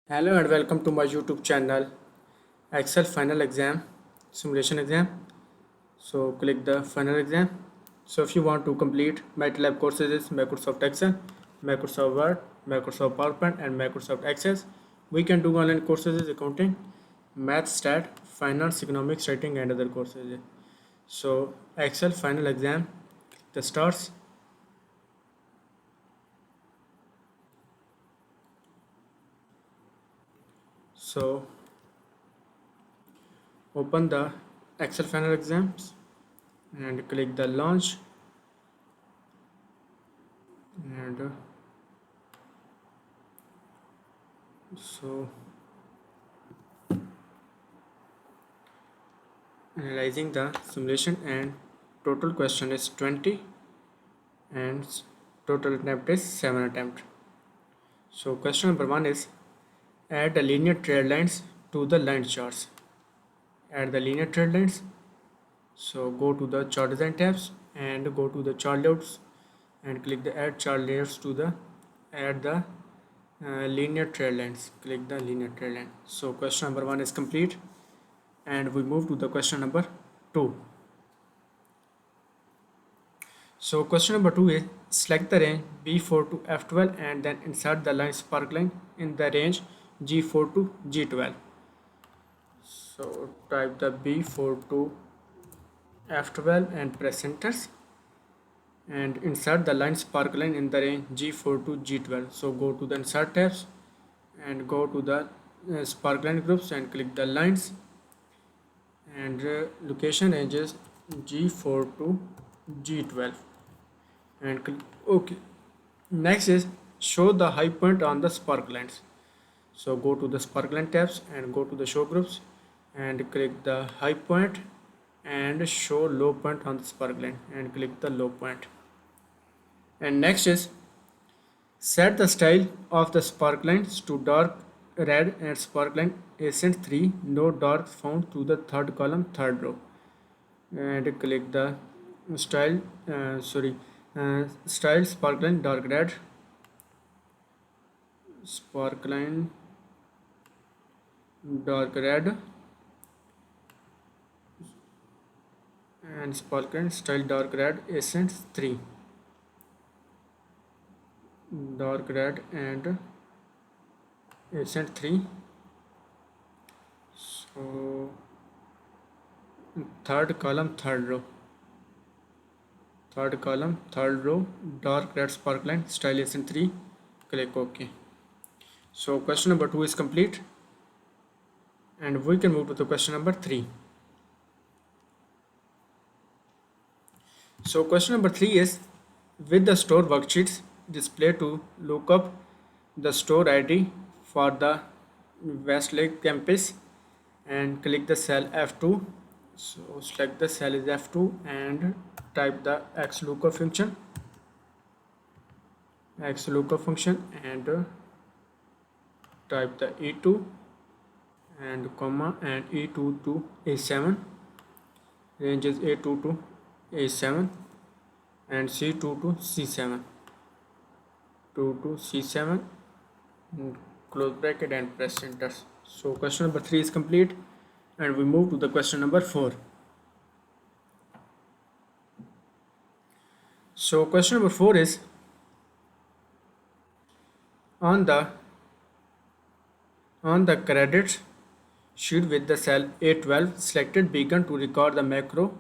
Hello and welcome to my YouTube channel Excel Final Exam Simulation Exam. So click the Final Exam. So if you want to complete MylTLab courses is Microsoft Excel, Microsoft Word, Microsoft PowerPoint and Microsoft Access. We can do online courses is accounting, math, stat, finance, economics, writing and other courses. So Excel Final Exam the starts. So open the Excel Final Exams and click the launch and so analyzing the simulation and total question is 20 and total attempt is 7 attempt. So question number 1 is add the linear trade lines to the line charts. Add the linear trade lines. So go to the chart design tabs and go to the chart layouts and click the add chart layers to the add the linear trade lines. Click the linear trade line. So question number 1 is complete and we move to the question number 2. So question number 2 is select the range B4 to F12 and then insert the line sparkline in the range G4 to G12. So type the B4 to F12 and press enter and insert the line sparkline in the range G4 to G12. So go to the insert tabs and go to the sparkline groups and click the lines and location ranges G4 to G12 and click OK. Next is show the high point on the sparklines. So go to the sparkline tabs and go to the show groups and click the high point and show low point on the sparkline and click the low point. And next is set the style of the sparklines to dark red and sparkline accent 3 no dark found to the third column third row and click the style style sparkline dark red sparkline dark red and sparkline style dark red accents 3 dark red and accent 3. So third column third row dark red sparkline style accent 3. Click OK. So question number 2 is complete and we can move to the question number 3. So question number 3 is with the store worksheets display to look up the store ID for the Westlake campus and click the cell F2. So select the cell is F2 and type the XLOOKUP function and type the E2 and comma and E2 to A7 ranges A2 to A7 and C2 to C7 2 to C7 close bracket and press enter. So question number 3 is complete and we move to the question number 4. So question number 4 is on the credit sheet with the cell A12 selected began to record the macro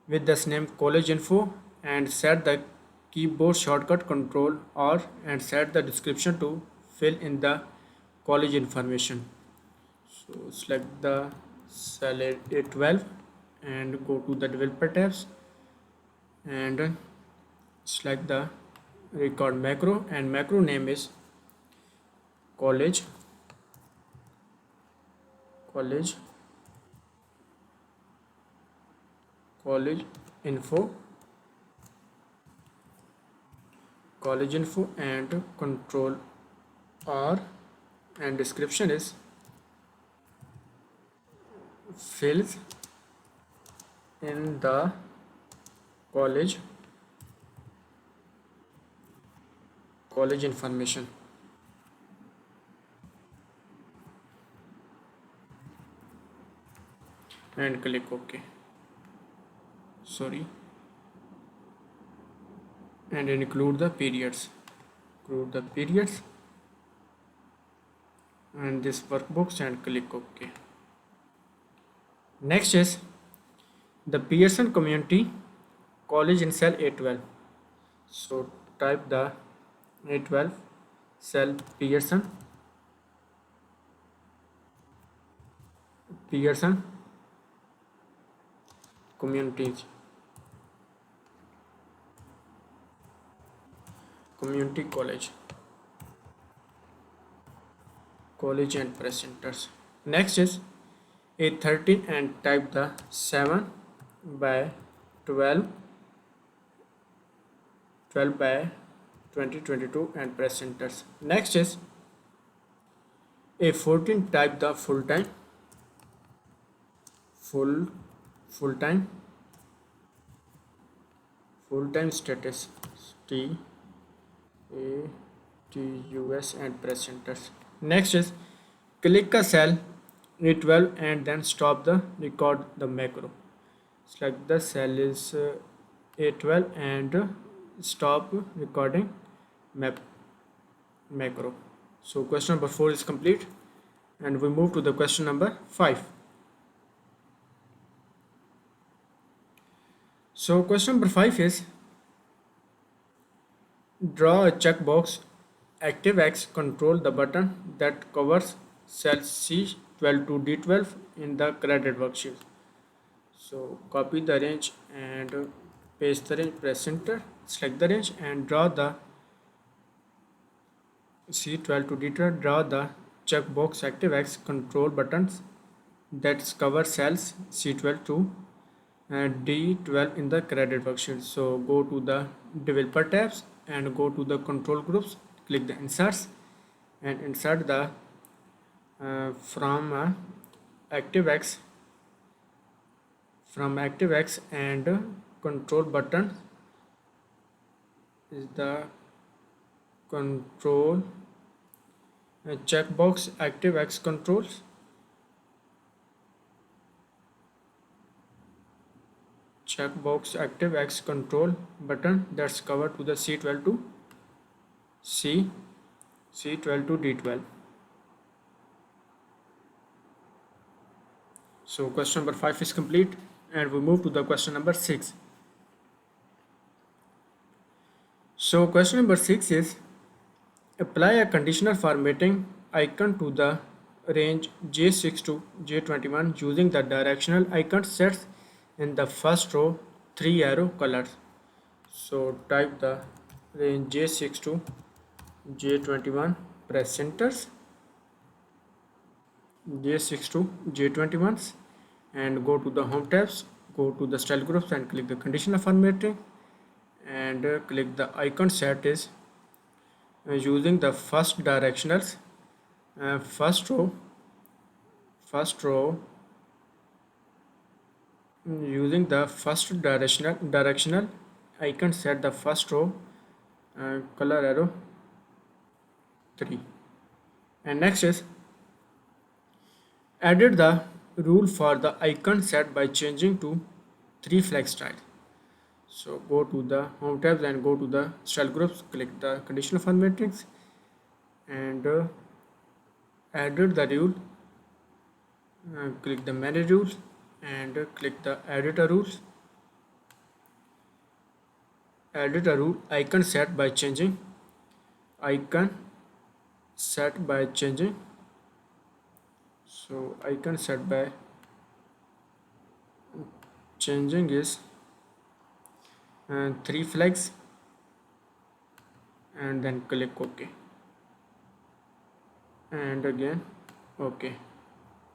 with the name college info and set the keyboard shortcut control R and set the description to fill in the college information. So select the cell A12 and go to the developer tabs and select the record macro and macro name is college info and control R and description is fills in the college information. and click OK. Sorry, and include the periods. Include the periods and this workbooks and click OK. Next is the Pearson Community College in cell A12. So type the A12 cell Pearson communities community college and press centers. Next is A13 and type the 7 by 12 by 2022 and press centers. Next is A14 type the full full-time full-time status T A T U S and press enters. Next is click a cell A12 and then stop the record the macro. Select the cell is A12 and stop recording macro. So question number 4 is complete and we move to the question number 5. So question number 5 is draw a checkbox ActiveX control the button that covers cells C12 to D12 in the created worksheet. So copy the range and paste the range, press enter, select the range and draw the C12 to D12, draw the checkbox ActiveX control buttons that cover cells C12 to D12 in the created worksheet. So go to the developer tabs and go to the control groups, click the inserts and insert the from ActiveX and control button is the control checkbox ActiveX controls checkbox ActiveX control button that's covered to the C12 to C12 to D12. So question number 5 is complete and we move to the question number 6. So question number 6 is apply a conditional formatting icon to the range J6 to J21 using the directional icon sets in the first row 3 arrow colors. So type the range J6 to J21, press enters J6 to J21s and go to the home tabs, go to the style groups and click the conditional formatting and click the icon set is using the first directionals first row using the first directional icon set the first row color arrow 3 and next is added the rule for the icon set by changing to 3 flag style. So go to the home tabs and go to the style groups, click the conditional formatting and added the rule, click the manage rules and click the editor rules. Edit a rule icon set by changing so icon set by changing is 3 flags and then click OK and again OK.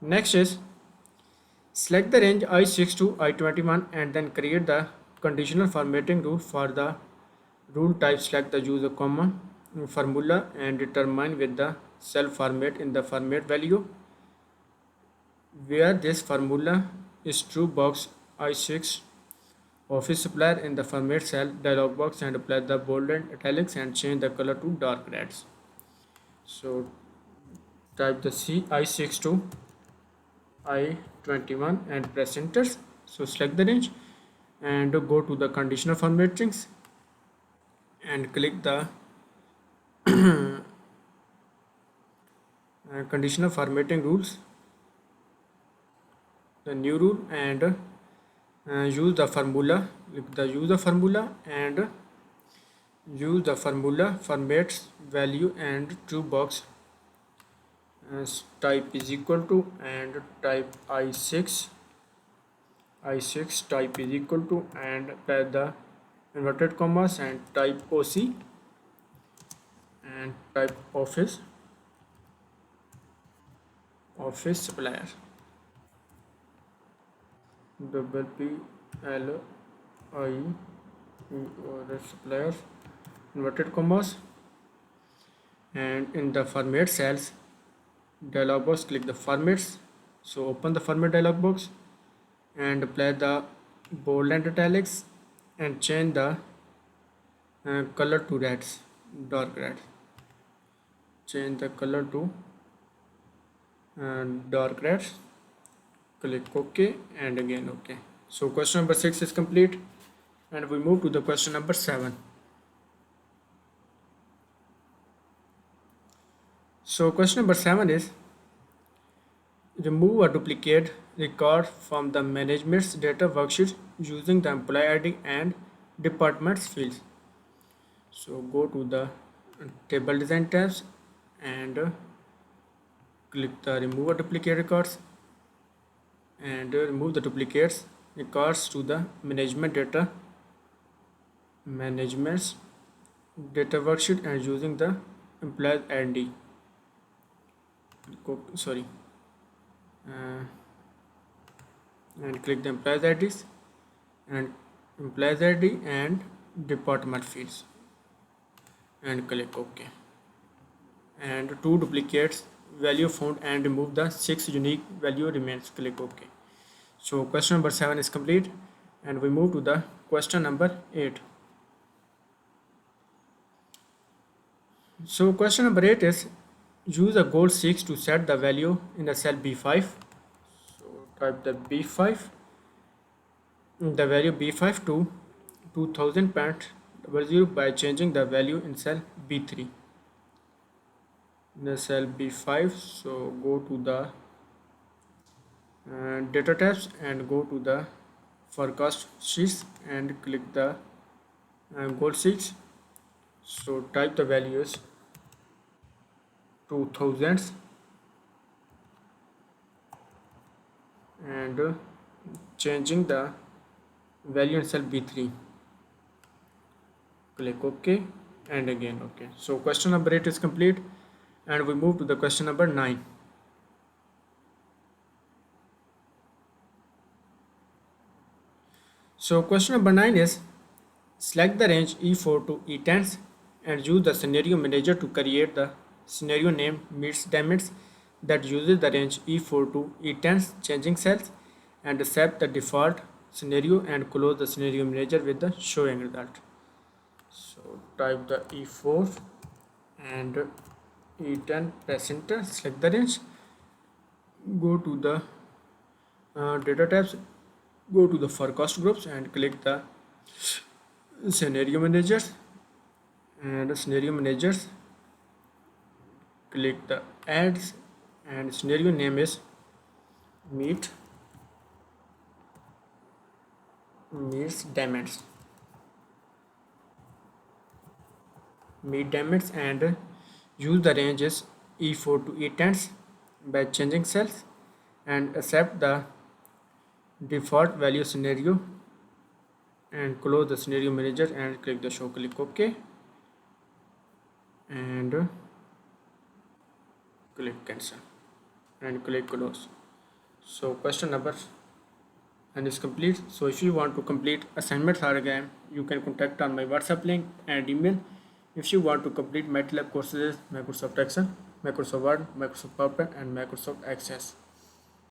Next is select the range I6 to I21 and then create the conditional formatting rule for the rule type. Select the use a common formula and determine with the cell format in the format value where this formula is true. Box I6 office supplier in the format cell dialog box and apply the bold and italics and change the color to dark reds. So type the I6 to I21 and press enter. So select the range and go to the conditional formatting and click the conditional formatting rules, the new rule, and use the formula. Use the formula and use the formula formats value and true box as type is equal to and type I6 type is equal to and apply the inverted commas and type OC and type office supplier double P L I E or the supplier inverted commas, and in the format cells dialog box click the formats. So open the format dialog box and apply the bold and italics and change the color to reds, dark red. Change the color to dark red. Click OK and again OK. So question number 6 is complete, and we move to the question number 7. So question number 7 is remove a duplicate record from the management's data worksheet using the employee ID and departments fields. So go to the table design tabs and click the remove a duplicate records and remove the duplicates records to the management's data worksheet and using the employee ID. Sorry. And click the employees IDs and employees ID and department fields and click OK. And 2 duplicates value found and remove the 6 unique value remains. Click OK. So question number 7 is complete, and we move to the question number 8. So question number 8 is use a goal 6 to set the value in the cell B5. So type the B5, the value B5 to 2000.00 by changing the value in cell B3. In the cell B5, so go to the data tabs and go to the forecast sheets and click the goal 6. So type the values 2000s and changing the value in cell B3. Click OK and again OK. So question number 8 is complete, and we move to the question number 9. So question number 9 is select the range E4 to E10 and use the scenario manager to create the scenario name meets dimensions that uses the range E4 to E10 changing cells and set the default scenario and close the scenario manager with the showing result. So type the E4 and E10, press enter, select the range, go to the data tabs, go to the forecast groups and click the scenario managers and scenario managers, click the ads and scenario name is meets dimensions and use the ranges E4 to E10 by changing cells and accept the default value scenario and close the scenario manager and click the show. Click OK and click cancel and click close. So question number and is complete. So if you want to complete assignments or again, you can contact on my WhatsApp link and email. If you want to complete MylTLab courses, Microsoft Excel, Microsoft Word, Microsoft PowerPoint and Microsoft Access.